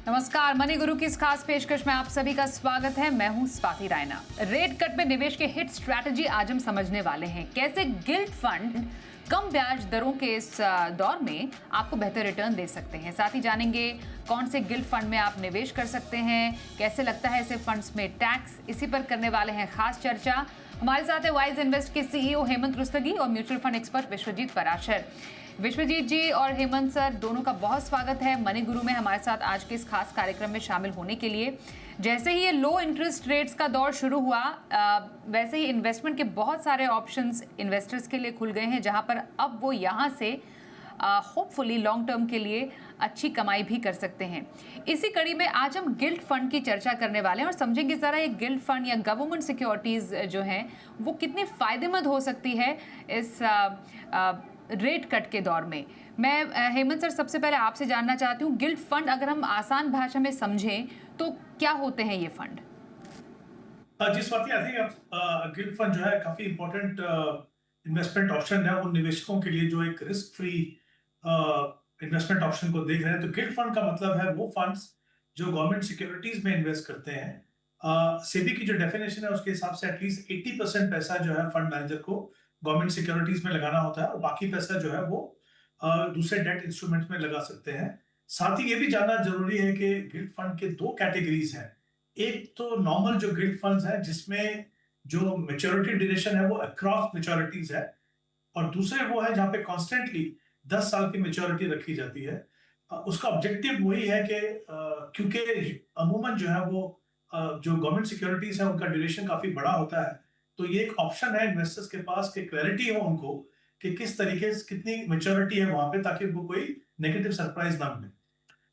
नमस्कार, मनी गुरु की इस खास पेशकश में आप सभी का स्वागत है। मैं हूं स्वाति रायना। रेट कट में निवेश के हिट स्ट्रैटेजी आज हम समझने वाले हैं। कैसे गिल्ट फंड कम ब्याज दरों के इस दौर में आपको बेहतर रिटर्न दे सकते हैं। साथ ही जानेंगे कौन से गिल्ट फंड में आप निवेश कर सकते हैं, कैसे लगता है ऐसे फंड्स में टैक्स। इसी पर करने वाले हैं खास चर्चा। हमारे साथ है वाइज इन्वेस्ट के सीईओ हेमंत रुस्तगी और mutual fund expert Vishwajeet Parashar. Vishwajeet ji और हेमंत सर दोनों का बहुत स्वागत है मनी गुरु में हमारे साथ आज के इस खास कार्यक्रम में शामिल होने के लिए। जैसे ही ये लो इंटरेस्ट रेट्स का दौर शुरू हुआ वैसे ही इन्वेस्टमेंट के बहुत सारे ऑप्शंस इन्वेस्टर्स के लिए खुल गए हैं, जहां पर अब वो यहाँ से होपफुली लॉन्ग टर्म के लिए अच्छी कमाई भी कर सकते हैं। इसी कड़ी में आज हम गिल्ट फंड की चर्चा करने वाले हैं और समझेंगे ज़रा ये गिल्ट फंड या गवर्नमेंट सिक्योरिटीज़ जो हैं वो कितनी फ़ायदेमंद हो सकती है इस रेट कट के दौर में। मैं हेमंत सर सबसे पहले आपसे जानना चाहती हूँ, गिल्ट फंड अगर हम आसान भाषा में समझें तो क्या होते हैं ये फंड? जी Swati, I think gilt fund जो है काफी इंपॉर्टेंट इन्वेस्टमेंट ऑप्शन है उन निवेशकों के लिए जो एक रिस्क फ्री इन्वेस्टमेंट ऑप्शन को देख रहे हैं। तो गिल्ट फंड का मतलब है वो फंड्स जो गवर्नमेंट सिक्योरिटीज में इन्वेस्ट करते हैं। सेबी की जो डेफिनेशन है उसके हिसाब से एटलीस्ट 80% पैसा जो है फंड मैनेजर को गवर्नमेंट सिक्योरिटीज में लगाना होता है और बाकी पैसा जो है वो दूसरे डेट इंस्ट्रूमेंट में लगा सकते हैं। साथ ही ये भी जानना जरूरी है कि गिल्ट फंड के दो कैटेगरीज हैं। एक तो नॉर्मल जो गिल्ट फंड्स है जिसमें जो मेच्योरिटी ड्यूरेशन है वो अक्रॉस मेच्योरिटीज है, और दूसरे वो है जहां पे कॉन्स्टेंटली 10 साल की मेच्योरिटी रखी जाती है। उसका ऑब्जेक्टिव वही है कि क्योंकि अमूमन जो है वो जो गवर्नमेंट सिक्योरिटीज है उनका ड्यूरेशन काफी बड़ा होता है, तो ये एक ऑप्शन है इन्वेस्टर्स के पास कि क्लैरिटी हो उनको कि किस तरीके से कितनी मेच्योरिटी है वहां पे, ताकि उनको कोई नेगेटिव सरप्राइज ना मिले।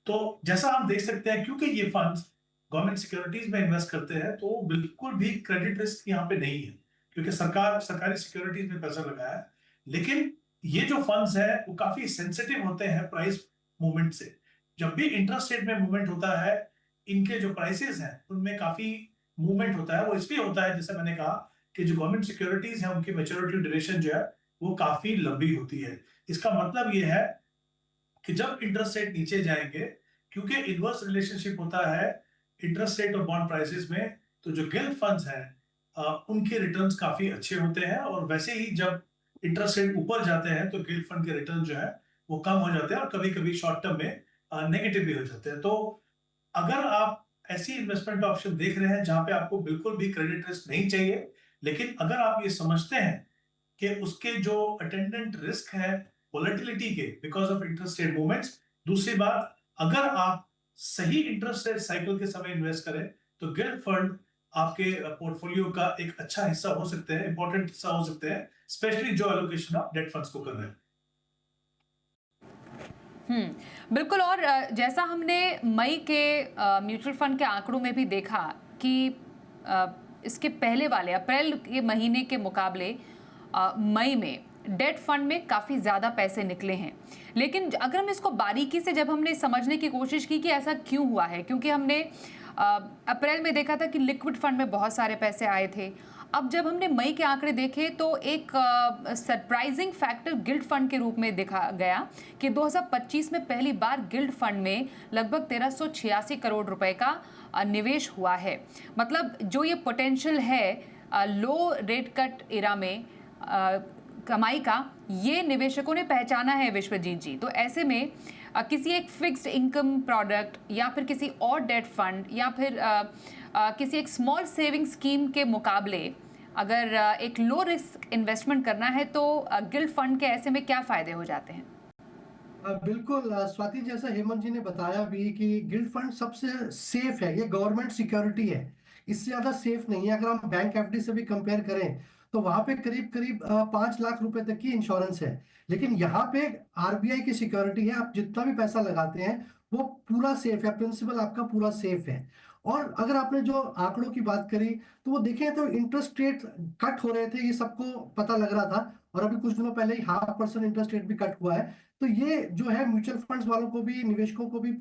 तो जैसा हम देख सकते हैं, क्योंकि ये फंड्स गवर्नमेंट सिक्योरिटीज में इन्वेस्ट करते हैं तो बिल्कुल भी क्रेडिट रिस्क यहाँ पे नहीं है, क्योंकि सरकारी सिक्योरिटीज में पैसा लगाया है। लेकिन ये जो फंड्स हैं वो काफी सेंसिटिव होते हैं प्राइस मूवमेंट से। जब भी इंटरेस्ट रेट में मूवमेंट होता है, इनके जो प्राइसेस हैं उनमें काफी मूवमेंट होता है। वो इसलिए होता है, जैसे मैंने कहा, कि जो गवर्नमेंट सिक्योरिटीज है उनकी मेच्योरिटी ड्यूरेशन जो है वो काफी लंबी होती है। इसका मतलब ये है कि जब इंटरेस्ट रेट नीचे जाएंगे, क्योंकि इनवर्स रिलेशनशिप होता है इंटरेस्ट रेट और बॉन्ड प्राइसेस में, तो जो गिल्ट फंड्स हैं उनके रिटर्न्स काफी अच्छे होते हैं। और वैसे ही जब इंटरेस्ट रेट ऊपर जाते हैं तो गिल्ट फंड के रिटर्न जो है वो कम हो जाते हैं और कभी कभी शॉर्ट टर्म में नेगेटिव भी हो जाते हैं। तो अगर आप ऐसी इन्वेस्टमेंट ऑप्शन देख रहे हैं जहां पे आपको बिल्कुल भी क्रेडिट रिस्क नहीं चाहिए, लेकिन अगर आप ये समझते हैं कि उसके जो अटेंडेंट रिस्क है वोलेटिलिटी के because of interest rate movements, दूसरी बात, अगर आप सही इंटरेस्ट रेट साइकिल के समय इन्वेस्ट करें तो गिल्ट फंड आपके पोर्टफोलियो का एक अच्छा हिस्सा हो सकते हैं, इंपॉर्टेंट हिस्सा हो सकते हैं, स्पेशली जो एलोकेशन आप डेट फंड्स को कर रहे हैं। बिल्कुल। और जैसा हमने मई के म्यूचुअल फंड के आंकड़ों में भी देखा कि इसके पहले वाले अप्रैल के महीने के मुकाबले मई में डेट फंड में काफ़ी ज़्यादा पैसे निकले हैं। लेकिन अगर हम इसको बारीकी से जब हमने समझने की कोशिश की कि ऐसा क्यों हुआ है, क्योंकि हमने अप्रैल में देखा था कि लिक्विड फंड में बहुत सारे पैसे आए थे। अब जब हमने मई के आंकड़े देखे तो एक सरप्राइजिंग फैक्टर गिल्ड फंड के रूप में देखा गया कि 2025 में पहली बार गिल्ड फंड में लगभग 1386 करोड़ रुपए का निवेश हुआ है। मतलब जो ये पोटेंशियल है लो रेट कट इरा में कमाई का, ये निवेशकों ने पहचाना है विश्वजीत जी। तो ऐसे में किसी एक फिक्स्ड इनकम प्रोडक्ट या फिर किसी और डेट फंड या फिर किसी एक स्मॉल सेविंग स्कीम के मुकाबले अगर एक लो रिस्क इन्वेस्टमेंट करना है तो गिल्ड फंड के ऐसे में क्या फायदे हो जाते हैं? बिल्कुल स्वाति, जैसा हेमंत जी ने बताया भी कि गिल्ड फंड सबसे सेफ है, ये गवर्नमेंट सिक्योरिटी है, इससे ज्यादा सेफ नहीं है। अगर हम बैंक एफडी से भी कंपेयर करें तो वहां पे करीब करीब 5 लाख रुपए तक की इंश्योरेंस है। लेकिन यहाँ पे आरबीआई की सिक्योरिटी है, आप जितना भी पैसा लगाते हैं वो पूरा सेफ है, प्रिंसिपल आपका पूरा सेफ है। और अगर आपने जो आंकड़ों की बात करी तो वो देखें तो इंटरेस्ट रेट कट हो रहे थे, ये सबको पता लग रहा था, और अभी कुछ दिनों पहले ही 0.5% इंटरेस्ट रेट भी कट हुआ है। तो ये जो है म्यूचुअल फंड्स वालों को भी, निवेशकों को भी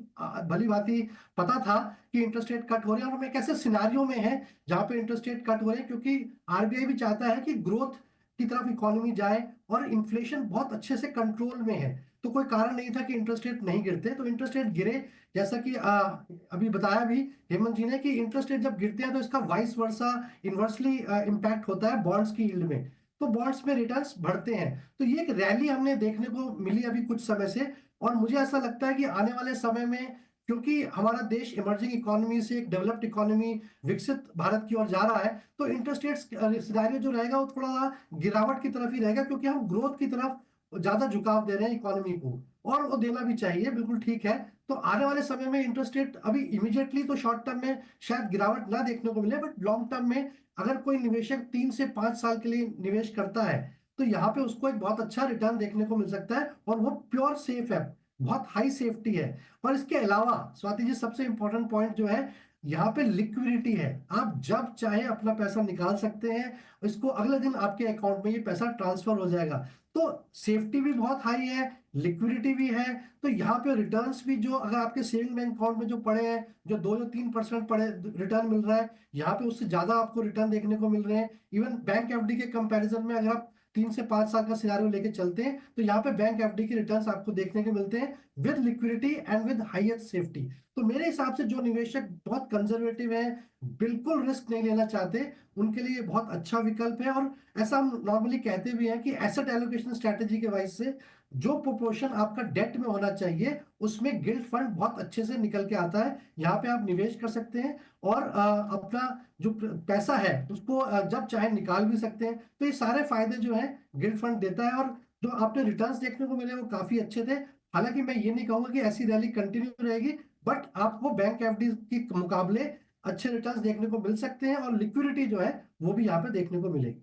भली भांति पता था कि इंटरेस्ट रेट कट हो रहे हैं, और हम एक ऐसे सिनारियो में हैं जहां पे इंटरेस्ट रेट कट हो रहे हैं, क्योंकि आरबीआई भी चाहता है कि ग्रोथ की तरफ इकोनॉमी जाए, और इन्फ्लेशन बहुत अच्छे से कंट्रोल में है, तो कोई कारण नहीं था कि इंटरेस्ट रेट नहीं गिरते। तो इंटरेस्ट रेट गिरे, जैसा कि अभी बताया भी हेमंत जी ने कि इंटरेस्ट रेट जब गिरते हैं तो इसका वाइस वर्सा इन्वर्सली इम्पैक्ट होता है बॉन्ड्स की यील्ड में, तो बॉन्ड्स में रिटर्न्स बढ़ते हैं। तो ये एक रैली हमने देखने को मिली अभी कुछ समय से, और मुझे ऐसा लगता है कि आने वाले समय में, क्योंकि हमारा देश इमर्जिंग इकोनॉमी से एक डेवलप्ड इकोनॉमी, विकसित भारत की ओर जा रहा है, तो इंटरेस्ट रेट सिनेरियो जो रहेगा वो थोड़ा गिरावट की तरफ ही रहेगा, क्योंकि हम ग्रोथ की तरफ ज्यादा झुकाव दे रहे हैं इकोनॉमी को, और वो देना भी चाहिए, बिल्कुल ठीक है। तो आने वाले समय में इंटरेस्ट रेट अभी इमीडिएटली तो शॉर्ट टर्म में शायद गिरावट ना देखने को मिले, बट लॉन्ग टर्म में अगर कोई निवेशक 3 से 5 साल के लिए निवेश करता है तो यहाँ पे उसको एक बहुत अच्छा रिटर्न देखने को मिल सकता है, और वो प्योर सेफ है, बहुत हाई सेफ्टी है। और इसके अलावा स्वाति जी, सबसे इंपॉर्टेंट पॉइंट जो है, यहाँ पे लिक्विडिटी है। आप जब चाहे अपना पैसा निकाल सकते हैं, इसको अगले दिन आपके अकाउंट में ये पैसा ट्रांसफर हो जाएगा। तो सेफ्टी भी बहुत हाई है, लिक्विडिटी भी है। तो यहाँ पे रिटर्न्स भी, जो अगर आपके सेविंग बैंक अकाउंट में जो पड़े हैं, जो 2 या 3% पड़े रिटर्न मिल रहा है, यहाँ पे उससे ज्यादा आपको रिटर्न देखने को मिल रहे हैं। इवन बैंक एफडी के कंपैरिजन में अगर आप 3 से 5 साल का सिनारियो लेके चलते हैं, तो यहाँ पे बैंक एफडी के रिटर्न्स आपको देखने को मिलते हैं with liquidity and with highest safety. तो मेरे हिसाब से जो निवेशक बहुत कंजर्वेटिव है, बिल्कुल रिस्क नहीं लेना चाहते, उनके लिए बहुत अच्छा विकल्प है। और ऐसा हम नॉर्मली कहते भी हैं कि एसेट एलोकेशन स्ट्रेटेजी के वाइज से जो प्रोपोर्शन आपका डेट में होना चाहिए, उसमें गिल्ट फंड बहुत अच्छे से निकल के आता है। यहाँ पे आप निवेश कर सकते हैं, और अपना जो पैसा है उसको जब चाहे निकाल भी सकते हैं। तो ये सारे फायदे जो है गिल्ट फंड देता है, और जो आपने रिटर्न्स देखने को मिले वो काफी अच्छे थे। हालांकि मैं ये नहीं कहूंगा कि ऐसी रैली कंटिन्यू रहेगी, बट आपको बैंक एफडी के मुकाबले अच्छे रिटर्न्स देखने को मिल सकते हैं, और लिक्विडिटी जो है वो भी यहाँ पे देखने को मिलेगी।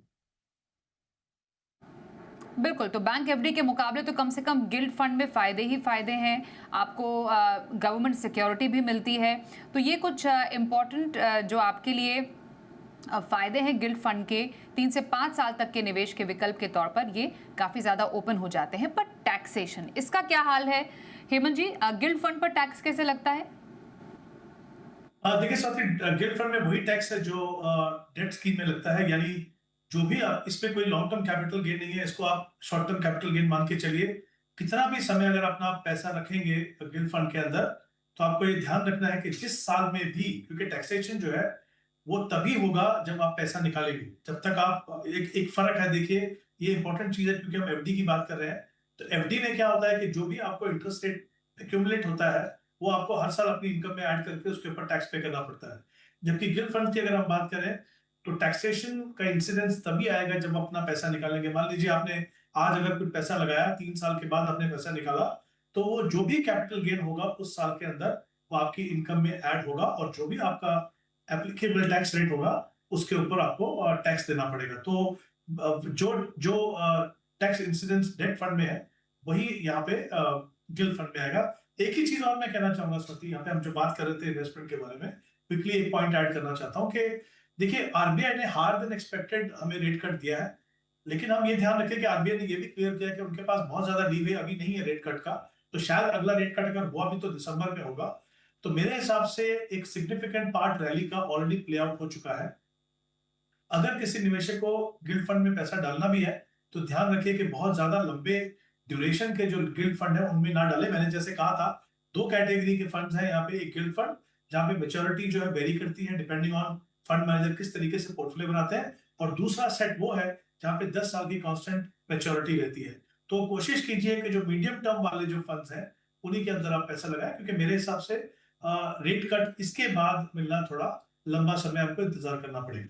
बिल्कुल, तो बैंक एफडी के मुकाबले तो कम से कम गिल्ड फंड में फ़ायदे ही फ़ायदे हैं। आपको गवर्नमेंट सिक्योरिटी भी मिलती है। तो ये कुछ इम्पॉर्टेंट जो आपके लिए फ़ायदे हैं गिल्ड फंड के, 3 से 5 साल तक के निवेश के विकल्प के तौर पर ये काफ़ी ज़्यादा ओपन हो जाते हैं। पर टैक्सेशन, इसका क्या हाल है हेमंत जी? गिल्ड फंड पर टैक्स कैसे लगता है? देखिए स्वाति, गिल्ड फंड में वही टैक्स है जो डेट स्कीम में लगता है। यानी जो भी आप इसमें कोई लॉन्ग टर्म कैपिटल गेन नहीं है, इसको आप शॉर्ट टर्म कैपिटल गेन मान के चलिए। कितना भी समय अगर अपना पैसा रखेंगे गिल्ड फंड के अंदर, तो आपको ये ध्यान रखना है कि जिस साल में भी, क्योंकि टैक्सेशन जो है वो तभी होगा जब आप पैसा निकालेंगे। जब तक आप एक फर्क है, देखिए ये इंपॉर्टेंट चीज है, क्योंकि हम एफडी की बात कर रहे हैं। तो एफडी में क्या होता है कि जो भी आपको इंटरेस्ट रेट एक्यूमुलेट होता है, वो आपको हर साल अपनी इनकम में ऐड करके उसके ऊपर टैक्स पे करना पड़ता है। जबकि गिल्ड फंड की अगर हम बात करें, तो टैक्सेशन का इंसिडेंस तभी आएगा जब अपना पैसा निकालेंगे। मान लीजिए आपने आज अगर कुछ पैसा लगाया, 3 साल के बाद आपने पैसा निकाला, तो वो जो भी कैपिटल गेन होगा उस साल के अंदर वो आपकी इनकम में ऐड होगा, और जो भी आपका एप्लीकेबल टैक्स रेट होगा उसके ऊपर आपको टैक्स देना पड़ेगा। तो जो जो टैक्स इंसिडेंस डेट फंड में है, वही यहाँ पे गिल्ड फंड में आएगा। एक ही चीज और मैं कहना चाहूंगा स्वाति, यहाँ पे हम जो बात कर रहे थे इन्वेस्टमेंट के बारे में, क्विकली एक पॉइंट ऐड करना चाहता हूँ कि देखिए आरबीआई ने हार्ड देन एक्सपेक्टेड हमें रेट कट दिया है, लेकिन हम ये ध्यान रखें कि आरबीआई ने ये भी क्लियर किया कि उनके पास बहुत ज्यादा लीवे अभी नहीं है रेट कट का। तो शायद अगला रेट कट अगर हुआ भी तो दिसंबर में होगा। तो मेरे हिसाब से एक सिग्निफिकेंट पार्ट रैली का ऑलरेडी प्ले आउट हो चुका है। अगर किसी निवेशक को गिल्ड फंड में पैसा डालना भी है, तो ध्यान रखिए कि बहुत ज्यादा लंबे ड्यूरेशन के जो गिल्ड फंड है उनमें ना डाले। मैंने जैसे कहा था, 2 कैटेगरी के फंड्स हैं यहाँ पे। एक गिल्ड फंड जहाँ पे मेच्योरिटी जो है वेरी करती है डिपेंडिंग ऑन फंड मैनेजर किस तरीके से पोर्टफोलियो बनाते हैं, और दूसरा सेट वो है जहाँ पे 10 साल की कांस्टेंट मेच्योरिटी रहती है। तो कोशिश कीजिए कि जो मीडियम टर्म वाले जो फंड्स हैं उन्हीं के अंदर आप पैसा लगाएं, क्योंकि मेरे हिसाब से रेट कट इसके बाद मिलना थोड़ा लंबा समय आपको इंतजार करना पड़ेगा।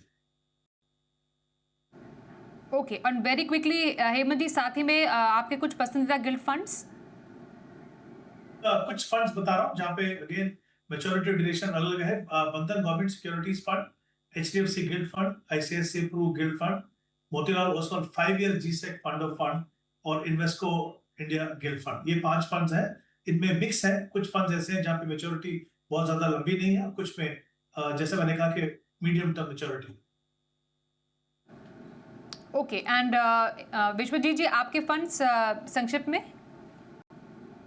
ओके, और वेरी क्विकली हेमंत जी, साथ ही में आपके कुछ पसंदीदा गिल्ड फंड्स? कुछ फंड्स बता रहा हूँ जहाँ पे अगेन मेच्योरिटी ड्यूरेशन अलग है। Bandhan government securities fund, HDFC gilt fund, ICICI pru gilt fund, Motilal Oswal 5 year G sec fund of fund, और इन्वेस्को इंडिया गिल्ड फंड। ये 5 फंड्स हैं। इनमें मिक्स है, कुछ फंड्स ऐसे हैं जहाँ पे मेच्योरिटी बहुत ज्यादा लंबी नहीं है, कुछ में जैसे मैंने कहा कि medium term maturity. Okay, and Vishwajeet ji, आपके फंड्स संक्षिप्त में?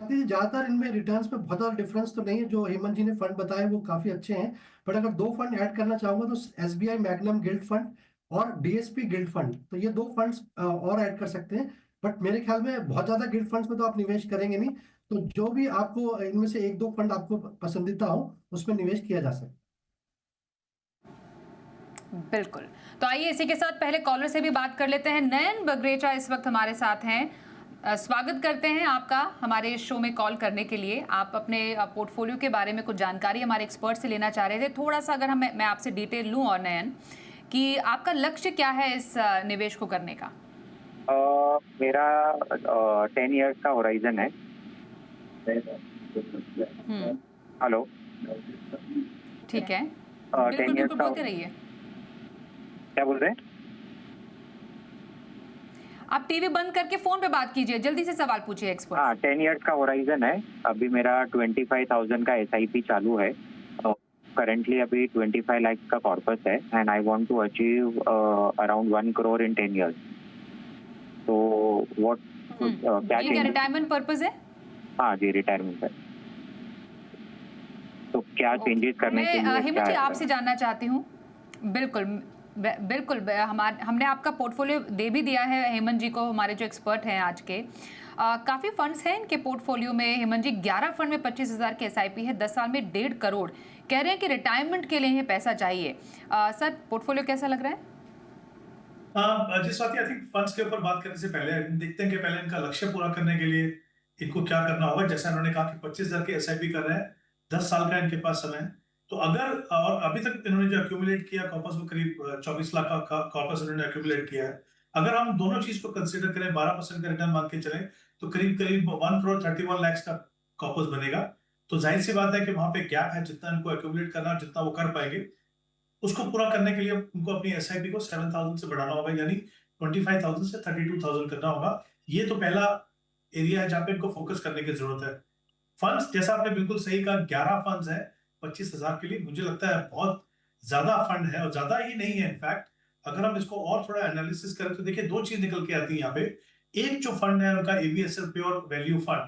ज्यादातर इनमें रिटर्न्स में बहुत ज्यादा डिफरेंस तो नहीं है। जो हेमंत जी ने फंड बताए वो काफी अच्छे हैं, बट अगर 2 फंड ऐड करना चाहूंगा तो एसबीआई मैग्नम गिल्ड फंड और डीएसपी गिल्ड फंड, तो ये 2 फंड्स और ऐड कर सकते हैं। बट मेरे ख्याल में बहुत ज्यादा गिल्ड फंड्स में तो आप निवेश करेंगे नहीं। तो जो भी आपको इनमें से एक दो फंड आपको पसंदीदा हो उसमें निवेश किया जा सकता है। बिल्कुल। तो आइए इसी के साथ पहले कॉलर से भी बात कर लेते हैं। नयन बगरेचा इस वक्त हमारे साथ हैं। स्वागत करते हैं आपका हमारे शो में कॉल करने के लिए। आप अपने पोर्टफोलियो के बारे में कुछ जानकारी हमारे एक्सपर्ट से लेना चाह रहे थे। थोड़ा सा अगर मैं आपसे डिटेल लूं और नयन कि आपका लक्ष्य क्या है इस निवेश को करने का? मेरा 10 इयर्स का होराइजन है। हेलो, ठीक है, 10 बिल्कुल इयर्स बिल्कुल का बोलते रहिए। क्या बोल रहे हैं? आप टीवी बंद करके फोन पे बात कीजिए, जल्दी से सवाल पूछिए एक्सपर्ट। हाँ, 10 इयर्स का होराइजन है। अभी मेरा 25,000 का SIP चालू है। करंटली अभी 25 लाख का कॉर्पस है and I want to achieve around 1 crore in 10 years. तो व्हाट क्या ये क्या रिटायरमेंट पर्पस है? हाँ जी, रिटायरमेंट है। तो क्या चेंजेस करने के लिए मैं हेमंत क्या जी है? आपसे जानना चाहती हूँ। बिल्कुल बिल्कुल हमने आपका पोर्टफोलियो दे भी दिया है हेमंत जी को, हमारे जो एक्सपर्ट हैं आज के। काफ़ी फंड्स हैं इनके पोर्टफोलियो में। हेमंत जी 11 फंड में 25,000 के SIP है, 10 साल में 1.5 करोड़। कह रहे हैं कि रिटायरमेंट के लिए इन्हें पैसा चाहिए। सर पोर्टफोलियो कैसा लग रहा है? जिस बात आई थिंक फंड्स के ऊपर बात करने से पहले देखते हैं कि पहले इनका लक्ष्य पूरा करने के लिए इनको क्या करना होगा। जैसा इन्होंने कहा कि 25,000 के SIP कर रहे हैं, 10 साल का इनके पास समय है। तो अगर और अभी तक इन्होंने जो एक्यूमुलेट किया कॉर्पस, वो करीब 24 लाख का कॉर्पस इन्होंने एक्यूमुलेट किया है। अगर हम दोनों चीज को कंसिडर करें, 12% का रिटर्न मान के चले, तो करीब करीब 1 करोड़ 31 लाख का कॉर्पस बनेगा। तो जाहिर सी बात है कि वहां पे गैप है। जितना इनको एक्यूमुलेट करना है, जितना वो कर पाएंगे, उसको पूरा करने के लिए उनको अपनी SIP को 7,000 से बढ़ाना होगा, यानी 25,000 से 32,000 करना होगा। ये तो पहला एरिया है जहां पे इनको फोकस करने की जरूरत है। फंड्स जैसा आपने बिल्कुल सही कहा, 11 फंड्स है 25,000 के लिए। मुझे लगता है बहुत ज्यादा फंड है, और ज्यादा ही नहीं है इनफैक्ट। अगर हम इसको और थोड़ा एनालिसिस करें तो देखिए दो चीज निकल के आती है यहाँ पे। एक जो फंड है उनका ABSL प्योर वैल्यू फंड,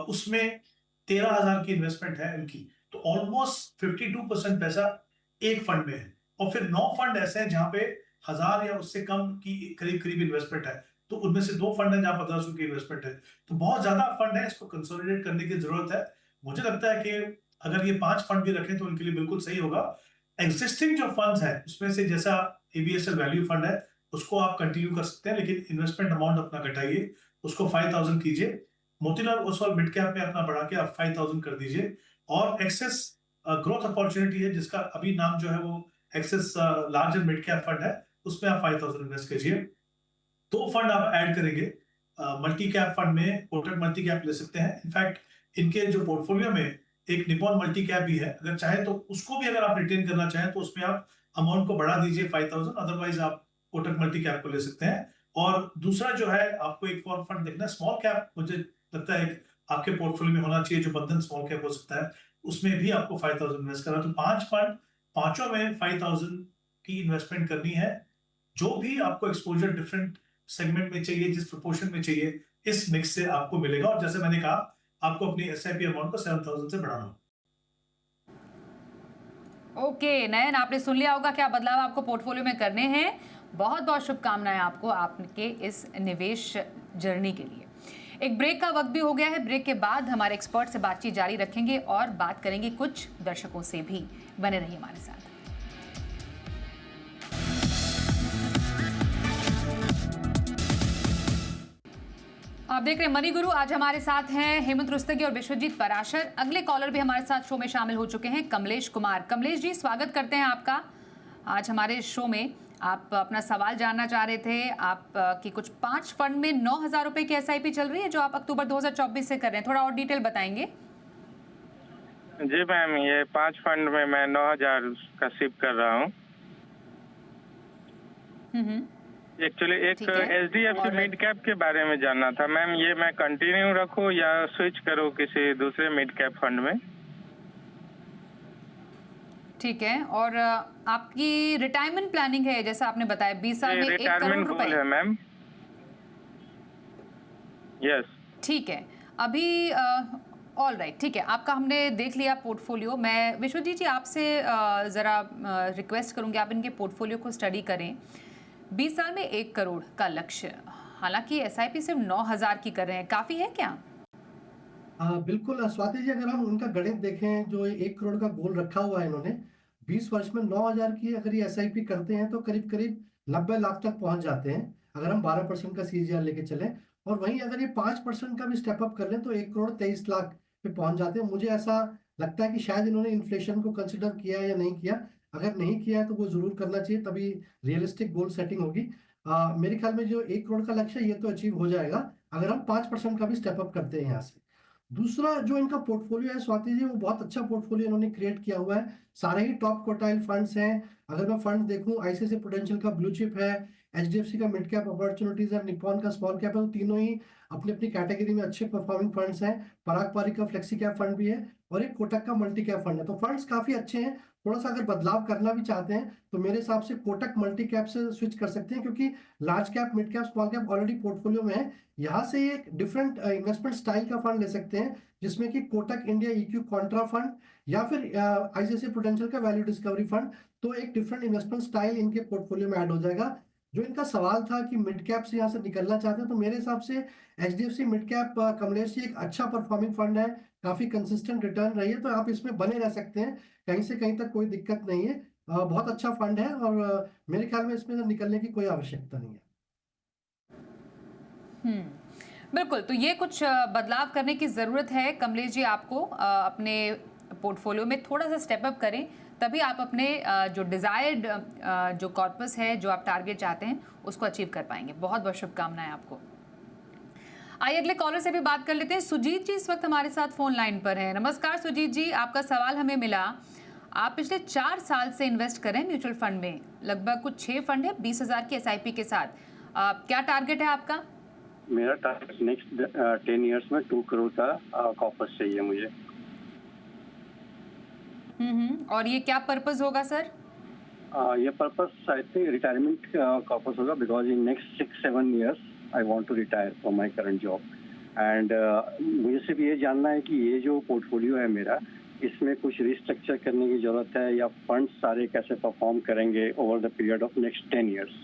उसमें 13,000 की इन्वेस्टमेंट है इनकी। तो ऑलमोस्ट 52% पैसा एक फंड में है। और फिर 9 फंड ऐसे हैं जहां पे 1,000 या उससे कम की करीब करीब इन्वेस्टमेंट है। तो उनमें से 2 फंड है जहां 1,500 की इन्वेस्टमेंट है। तो बहुत ज्यादा फंड है, इसको कंसोलिडेट करने की जरूरत है। मुझे लगता है कि अगर ये 5 फंड भी रखें तो उनके लिए बिल्कुल सही होगा। एग्जिस्टिंग जो फंड्स है उसमें से जैसा ABSL वैल्यू फंड है उसको आप कंटिन्यू कर सकते हैं, लेकिन इन्वेस्टमेंट अमाउंट अपना घटाइए, उसको 5,000 कीजिए। मोतीलाल ओसवाल मिड कैप में अपना बढ़ा के आप 5,000 कर दीजिए। और एक्सेस ग्रोथ अपॉर्चुनिटी है जिसका अभी नाम जो है वो Axis large and mid cap fund है, उसमें आप 5,000 इन्वेस्ट कीजिए। 2 फंड आप ऐड करेंगे मल्टी कैप फंड में, कोटक मल्टी कैप ले सकते हैं। इनफैक्ट इनके जो पोर्टफोलियो में एक निपॉन मल्टी कैप भी है, अगर चाहे तो उसको भी अगर आप रिटेन करना चाहें तो उसमें आप अमाउंट को बढ़ा दीजिए 5,000। अदरवाइज आप कोटक मल्टी कैप को ले सकते हैं। और दूसरा जो है आपको एक और फंड देखना है स्मॉल कैप, मुझे लगता है एक आपके पोर्टफोलियो में होना चाहिए जो बंधन स्मॉल कैप हो सकता है, उसमें भी आपको 5,000 इन्वेस्ट करना। तो 5 फंड, पांचों में 5,000 की इन्वेस्टमेंट करनी है। जो भी आपको एक्सपोजर डिफरेंट सेगमेंट में चाहिए, जिस प्रोपोर्शन में चाहिए, इस मिक्स से आपको मिलेगा। और जैसे मैंने कहा, आपको अपनी SIP अमाउंट को 7,000 से बढ़ाना होगा। ओके नयन, आपने सुन लिया होगा क्या बदलाव आपको पोर्टफोलियो में करने हैं। बहुत बहुत शुभकामनाएं आपको आपके इस निवेश जर्नी के लिए। एक ब्रेक का वक्त भी हो गया है। ब्रेक के बाद हमारे एक्सपर्ट से बातचीत जारी रखेंगे और बात करेंगे कुछ दर्शकों से भी। बने रहिए हमारे साथ। आप देख रहे हैं मनी गुरु। आज हमारे साथ हैं हेमंत रुस्तगी और विश्वजीत पराशर। अगले कॉलर भी हमारे साथ शो में शामिल हो चुके हैं, कमलेश कुमार। कमलेश जी, स्वागत करते हैं आपका आज हमारे शो में। आप अपना सवाल जानना चाह रहे थे। आप की कुछ 5 फंड में 9,000 रुपए की SIP चल रही है जो आप अक्टूबर 2024 से कर रहे हैं। थोड़ा और डिटेल बताएंगे। जी मैम, ये 5 फंड में मैं 9,000 का सिप कर रहा हूँ। एक्चुअली एक HDFC मिड कैप के बारे में जानना था मैम। ये मैं कंटिन्यू रखूँ या स्विच करूँ किसी दूसरे मिड कैप फंड में? ठीक है। और आपकी रिटायरमेंट प्लानिंग है जैसा आपने बताया 20 साल में 1 करोड़ रुपए है मैम। यस, ठीक है। अभी ऑल राइट, ठीक है। आपका हमने देख लिया पोर्टफोलियो। मैं विश्वजीत जी आपसे ज़रा रिक्वेस्ट करूंगी, आप इनके पोर्टफोलियो को स्टडी करें। 20 साल में 1 करोड़ का लक्ष्य, हालांकि एसआईपी सिर्फ 9,000 की कर रहे हैं, काफी है क्या? बिल्कुल स्वाति जी, अगर हम उनका गणित देखें, जो 1 करोड़ का गोल रखा हुआ है इन्होंने, 20 वर्ष में 9,000 की अगर ये एसआईपी करते हैं तो करीब करीब 90 लाख तक पहुंच जाते हैं, अगर हम 12% का सीजीआर लेके चलें। और वहीं अगर ये 5% का भी स्टेप अप कर लें तो 1 करोड़ 23 लाख पे पहुंच जाते हैं। मुझे ऐसा लगता है कि शायद इन्होंने इन्फ्लेशन को कंसिडर किया है या नहीं किया। अगर नहीं किया है तो वो जरूर करना चाहिए, तभी रियलिस्टिक गोल सेटिंग होगी। मेरे ख्याल में जो 1 करोड़ का लक्ष्य है ये तो अचीव हो जाएगा अगर हम 5% का भी स्टेप अप करते हैं यहाँ से। दूसरा जो इनका पोर्टफोलियो है स्वाति जी, वो बहुत अच्छा पोर्टफोलियो इन्होंने क्रिएट किया हुआ है। सारे ही टॉप क्वार्टाइल फंड्स हैं। अगर मैं फंड देखूं, आईसीआईसीआई प्रूडेंशियल का ब्लू चिप है, एचडीएफसी का मिड कैप अपॉर्चुनिटीज है, निप्पॉन का स्मॉल कैप है, तो तीनों ही अपनी अपनी कैटेगरी में अच्छे परफॉर्मिंग फंड्स हैं। पराग पारिक का फ्लेक्सी कैप फंड भी है और एक कोटक का मल्टी कैप फंड है। तो फंड्स काफी अच्छे हैं। थोड़ा सा अगर बदलाव करना भी चाहते हैं तो मेरे हिसाब से कोटक मल्टी कैप से स्विच कर सकते हैं, क्योंकि large cap, mid cap, small cap already portfolio में है। यहाँ से एक डिफरेंट इन्वेस्टमेंट स्टाइल का फंड ले सकते हैं, जिसमें कि Kotak India EQ Contra fund या फिर आईसीआईसीआई प्रूडेंशियल का वैल्यू डिस्कवरी फंड। तो एक डिफरेंट इन्वेस्टमेंट स्टाइल इनके पोर्टफोलियो में ऐड हो जाएगा। जो इनका सवाल था कि मिड कैप से यहाँ से निकलना चाहते हैं, तो मेरे हिसाब से HDFC mid cap, Kamlesh ji, एक अच्छा परफॉर्मिंग फंड है, काफी कंसिस्टेंट रिटर्न रही है, तो आप इसमें बने रह सकते हैं, कहीं से कहीं तक कोई दिक्कत नहीं है। बहुत अच्छा फंड है और मेरे ख्याल में इसमें निकलने की कोई आवश्यकता नहीं है। बिल्कुल, तो ये कुछ बदलाव करने की ज़रूरत है कमलेश जी आपको, अपने पोर्टफोलियो में थोड़ा सा स्टेप अप करें, तभी आप अपने जो डिज़ायर्ड जो कॉर्पस है, जो आप टारगेट चाहते हैं, उसको अचीव कर पाएंगे। बहुत बहुत शुभकामनाएं आपको। आइए अगले कॉलर से भी बात कर लेते हैं। सुजीत जी इस वक्त हमारे साथ फोन लाइन पर हैं। नमस्कार सुजीत जी, आपका सवाल हमें मिला। आप पिछले 4 साल से इन्वेस्ट कर रहे हैं म्यूचुअल फंड में, लगभग कुछ 6 फंड है 20,000 की एसआईपी के साथ। क्या टारगेट है आपका? मेरा टारगेट नेक्स्ट 10 इयर्स में 2 करोड़ का कॉर्पस चाहिए मुझे। और ये क्या पर्पस होगा सर? ये purpose I think retirement corpus होगा, because in next 6-7 years I want to retire from my current job. And मुझे सिर्फ ये जानना है कि ये जो पोर्टफोलियो है मेरा, इसमें कुछ रिस्ट्रक्चर करने की जरूरत है या फंड्स सारे कैसे परफॉर्म करेंगे over the period of next 10 years,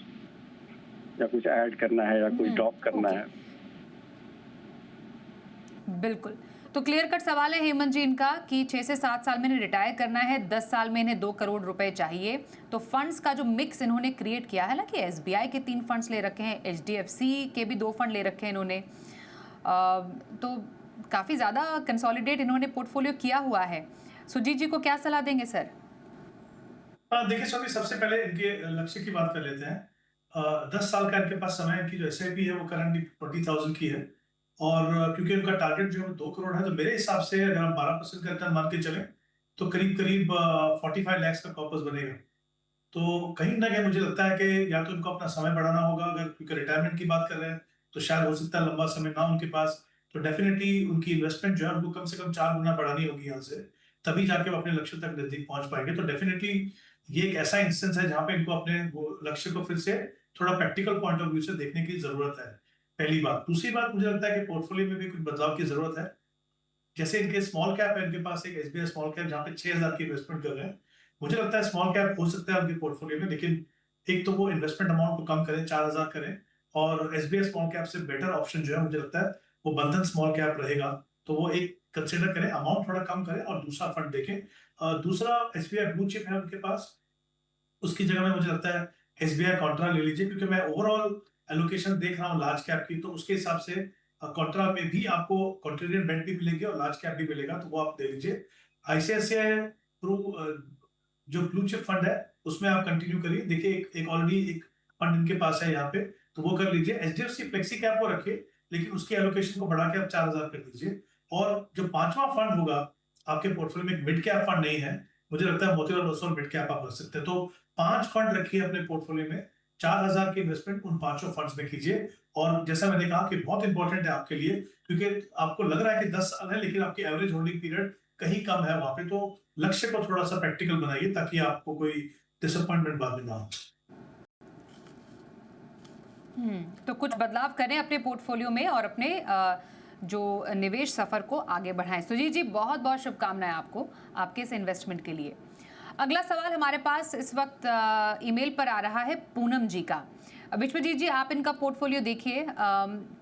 या कुछ ऐड करना है या कुछ ड्रॉप करना है। बिल्कुल, तो क्लियर कट सवाल है हेमंत जी इनका कि 6 से 7 साल में इन्हें रिटायर करना है, 10 साल में इन्हें 2 करोड़ रुपए चाहिए। तो फंड्स का जो मिक्स इन्होंने क्रिएट किया है, हालांकि एसबीआई के 3 फंड्स ले रखे हैं, एचडीएफसी के भी 2 फंड ले रखे हैं इन्होंने, तो काफ़ी ज़्यादा कंसोलिडेट इन्होंने पोर्टफोलियो किया हुआ है। सुजीत जी को क्या सलाह देंगे सर? देखिए स्वाति, सबसे पहले इनके लक्ष्य की बात कर लेते हैं। 10 साल का इनके पास समय, इनकी जो एसआईपी है वो करंटली 20,000 की है, और क्योंकि उनका टारगेट जो है 2 करोड़ है, तो मेरे हिसाब से अगर हम 12% का रिटर्न मान के चलें तो करीब करीब 45 लाख का कॉर्पस बनेगा। तो कहीं ना कहीं मुझे लगता है कि या तो इनको अपना समय बढ़ाना होगा, अगर क्योंकि रिटायरमेंट की बात कर रहे हैं तो शायद हो सकता है लंबा समय ना उनके पास, तो डेफिनेटली उनकी इन्वेस्टमेंट जो है उनको कम से कम 4 गुना बढ़ानी होगी यहाँ से, तभी जाके वो अपने लक्ष्य तक नजदीक पहुंच पाएंगे। तो डेफिनेटली ये एक ऐसा इंस्टेंस है जहां पे इनको अपने लक्ष्य को फिर से थोड़ा प्रैक्टिकल पॉइंट ऑफ व्यू से देखने की जरूरत है, पहली बात। दूसरी बात, मुझे लगता है कि पोर्टफोलियो में भी कुछ बदलाव की जरूरत है। जैसे इनके स्मॉल कैप है, इनके पास एक एसबीआई स्मॉल कैप जहाँ पे 6,000 की इन्वेस्टमेंट कर रहे हैं। मुझे लगता है स्मॉल कैप हो सकता है उनके पोर्टफोलियो में, लेकिन एक तो वो इन्वेस्टमेंट अमाउंट को कम करें, 4,000 करें, और एसबीआई स्मॉल कैप से बेटर ऑप्शन जो है मुझे लगता है वो बंधन स्मॉल कैप रहेगा, तो वो एक कंसिडर करें, अमाउंट थोड़ा कम करें और दूसरा फंड देखें। दूसरा एसबीआई ब्लू चिप है उनके पास, उसकी जगह में मुझे लगता है एसबीआई कॉन्ट्रा ले लीजिए, क्योंकि मैं ओवरऑल एलोकेशन देख रहा हूँ लार्ज कैप की, तो उसके हिसाब से कॉन्ट्रा में भी आपको कॉन्ट्रेरियन बेंट भी मिलेगी और लार्ज कैप भी मिलेगा, तो वो आप दे लीजिए। आईसीआईसीआई जो ब्लू चिप फंड है उसमें आप कंटिन्यू करिए, देखिए एक ऑलरेडी एक फंड इनके पास है यहाँ पे, तो वो कर लीजिए। एचडीएफसी फ्लेक्सी कैप वो रखिए, लेकिन उसकी एलोकेशन को बढ़ा के आप 4,000 कर दीजिए। और जो 5वां फंड होगा आपके पोर्टफोलियो में, एक मिड कैप फंड नहीं है, मुझे लगता है मोतीलाल ओसवाल मिड कैप आप रख सकते हैं। तो 5 फंड रखिए अपने पोर्टफोलियो में, 4,000 की इन्वेस्टमेंट उन 5 फंड्स में कीजिए। और जैसा मैंने कहा कि बहुत इंपॉर्टेंट है आपके लिए, क्योंकि आपको लग रहा है कि 10 साल है, लेकिन आपकी एवरेज होल्डिंग पीरियड कहीं कम है वहां पे, तो लक्ष्य को थोड़ा सा प्रैक्टिकल बनाइए ताकि आपको कोई डिसअपॉइंटमेंट बाद में ना हो। तो कुछ बदलाव करें अपने पोर्टफोलियो में और अपने जो निवेश सफर को आगे बढ़ाएं। सुजीत जी बहुत बहुत शुभकामनाएं आपको आपके इस इन्वेस्टमेंट के लिए। अगला सवाल हमारे पास इस वक्त ईमेल पर आ रहा है पूनम जी का। विश्वजीत जी, आप इनका पोर्टफोलियो देखिए,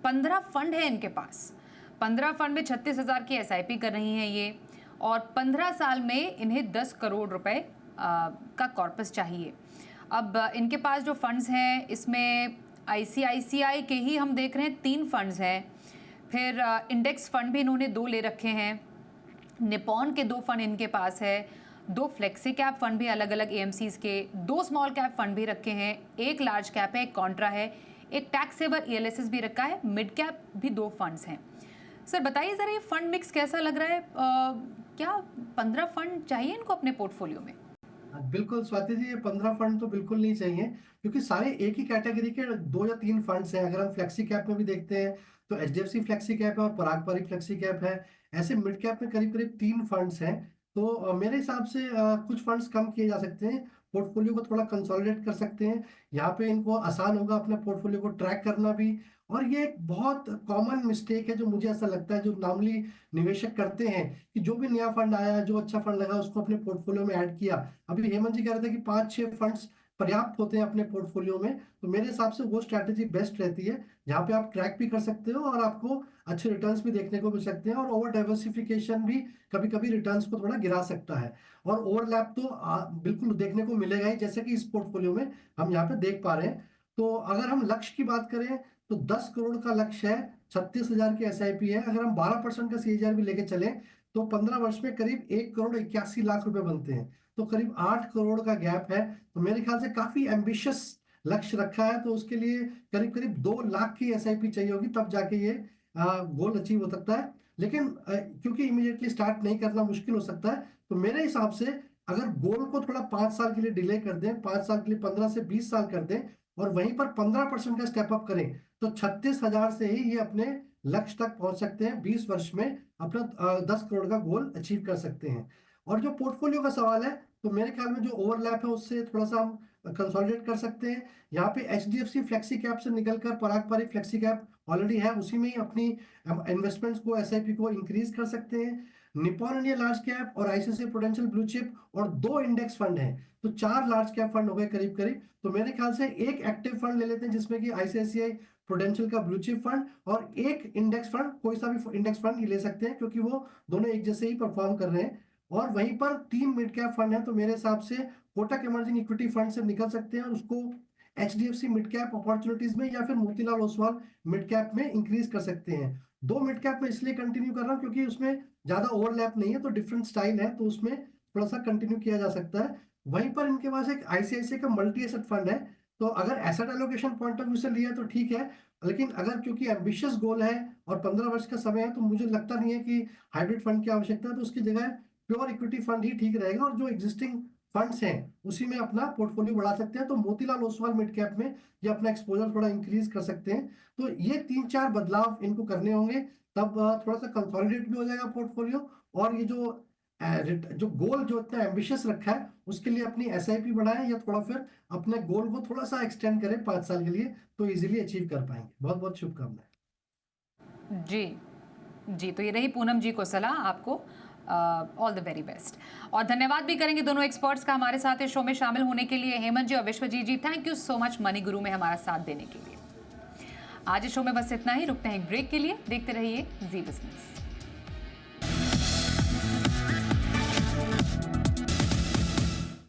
15 फंड है इनके पास। 15 फंड में 36,000 की SIP कर रही हैं ये, और 15 साल में इन्हें 10 करोड़ रुपए का कॉर्पस चाहिए। अब इनके पास जो फंड्स हैं इसमें ICICI के ही हम देख रहे हैं 3 फंड्स हैं, फिर इंडेक्स फंड भी इन्होंने 2 ले रखे हैं, निपॉन के 2 फंड इनके पास है, 2 फ्लेक्सी कैप फंड भी अलग अलग AMCs के, 2 स्मॉल कैप फंड भी रखे हैं, 1 लार्ज कैप है, एक कॉन्ट्रा है, एक टैक्स सेवर ELSS भी रखा है, मिड कैप भी 2 फंड्स हैं। सर बताइए ज़रा, ये फंड मिक्स कैसा लग रहा है? क्या 15 फंड चाहिए इनको अपने पोर्टफोलियो में? बिल्कुल स्वाति जी, ये 15 फंड तो बिल्कुल नहीं चाहिए, क्योंकि सारे एक ही कैटेगरी के 2 या 3 फंड्स हैं। अगर हम फ्लेक्सी कैप में भी देखते हैं तो HDFC फ्लेक्सी कैप है और पराग पारिक फ्लेक्सी कैप है। ऐसे मिड कैप में करीब करीब 3 फंड्स हैं। तो मेरे हिसाब से कुछ फंड्स कम किए जा सकते हैं, पोर्टफोलियो को थोड़ा कंसोलिडेट कर सकते हैं। यहाँ पे इनको आसान होगा अपने पोर्टफोलियो को ट्रैक करना भी। और ये एक बहुत कॉमन मिस्टेक है जो मुझे ऐसा लगता है जो नॉर्मली निवेशक करते हैं, कि जो भी नया फंड आया, जो अच्छा फंड लगा, उसको अपने पोर्टफोलियो में ऐड किया। अभी हेमंत जी कह रहे थे कि 5-6 फंड्स पर्याप्त होते हैं अपने पोर्टफोलियो में। तो मेरे हिसाब से वो स्ट्रैटेजी बेस्ट रहती है, जहाँ पे आप ट्रैक भी कर सकते हो और आपको अच्छे रिटर्न्स भी देखने को मिल सकते हैं। और ओवर डाइवर्सिफिकेशन भी कभी कभी रिटर्न्स को थोड़ा गिरा सकता है। और ओवरलैप तो बिल्कुल देखने को मिलेगा ही, जैसे कि इस पोर्टफोलियो में हम यहाँ पे देख पा रहे हैं। तो अगर हम लक्ष्य की बात करें तो 10 करोड़ का लक्ष्य है, 36,000 की SIP है। अगर हम 12% का CAGR भी लेके चलें तो 15 वर्ष में करीब 1 करोड़ 81 लाख रुपए बनते हैं। तो करीब 8 करोड़ का गैप है। तो मेरे ख्याल से काफी एम्बिशियस लक्ष्य रखा है। तो उसके लिए करीब करीब 2 लाख की SIP चाहिए होगी, तब जाके ये गोल अचीव हो सकता है। लेकिन क्योंकि इमीडिएटली स्टार्ट नहीं करना मुश्किल हो सकता है, तो मेरे हिसाब से अगर गोल को थोड़ा 5 साल के लिए डिले कर दें, 5 साल के लिए 15 से 20 साल कर दें और वहीं पर 15% का स्टेप अप करें, तो 36,000 से ही ये अपने लक्ष्य तक पहुंच सकते हैं। 20 वर्ष में अपना 10 करोड़ का गोल अचीव कर सकते हैं। और जो पोर्टफोलियो का सवाल है, तो मेरे ख्याल में जो ओवरलैप है उससे थोड़ा सा हम कंसोलिडेट कर सकते हैं। यहाँ पे HDFC फ्लेक्सी कैप से निकलकर पराग पारिक फ्लेक्सी कैप ऑलरेडी है, उसी में ही अपनी इन्वेस्टमेंट्स को, SIP को इंक्रीज कर सकते हैं। निपॉन इंडिया लार्ज कैप और ICICI प्रूडेंशियल ब्लू चिप और 2 इंडेक्स फंड हैं, तो 4 लार्ज कैप फंड हो गए करीब करीब। तो मेरे ख्याल से एक एक्टिव फंड ले लेते हैं, जिसमें कि ICICI प्रूडेंशियल का ब्लू चिप फंड और एक इंडेक्स फंड, कोई सा भी इंडेक्स फंड ले सकते हैं, क्योंकि वो दोनों एक जैसे ही परफॉर्म कर रहे हैं। और वहीं पर 3 मिड कैप फंड है, तो मेरे हिसाब से कोटक इमर्जिंग इक्विटी फंड से निकल सकते हैं और उसको HDFC मिड कैप अपॉर्चुनिटीज में या फिर मोतीलाल ओसवाल मिड कैप में इंक्रीज कर सकते हैं। 2 मिड कैप में इसलिए कंटिन्यू कर रहा हूँ क्योंकि उसमें ज्यादा ओवरलैप नहीं है, तो डिफरेंट स्टाइल है, तो उसमें थोड़ा सा कंटिन्यू किया जा सकता है। वहीं पर इनके पास एक ICICI का मल्टी एसेट फंड है, तो अगर asset allocation point of view से लिया तो ठीक है। लेकिन अगर क्योंकि एम्बिशियस गोल है और 15 वर्ष का समय है, तो मुझे लगता नहीं है कि हाइब्रिड फंड की आवश्यकता है। तो उसकी जगह प्योर इक्विटी फंड ही ठीक रहेगा और जो एग्जिस्टिंग फंड्स हैं उसी में अपना पोर्टफोलियो बढ़ा सकते हैं। तो मोतीलाल ओसवाल मिड कैप में ये अपना एक्सपोजर थोड़ा इंक्रीज कर सकते हैं। तो ये 3-4 बदलाव इनको करने होंगे, तब थोड़ा सा कंसोलिडेट भी हो जाएगा पोर्टफोलियो। और ये जो गोल जो इतना एम्बिशियस रखा है उसके लिए अपनी SIP बढ़ाएं या थोड़ा फिर अपने गोल को थोड़ा सा एक्सटेंड करें 5 साल के लिए, तो इजीली अचीव कर पाएंगे। बहुत बहुत शुभकामनाएं। जी, तो ये रही पूनम जी को सलाह। आपको ऑल द वेरी बेस्ट, और धन्यवाद भी करेंगे दोनों एक्सपर्ट्स का हमारे साथ इस शो में शामिल होने के लिए। हेमंत जी और Vishwajeet ji, thank you so much Money Guru में हमारा साथ देने के लिए। आज इस शो में बस इतना ही, रुकते हैं एक ब्रेक के लिए। देखते रहिए जी बिजनेस।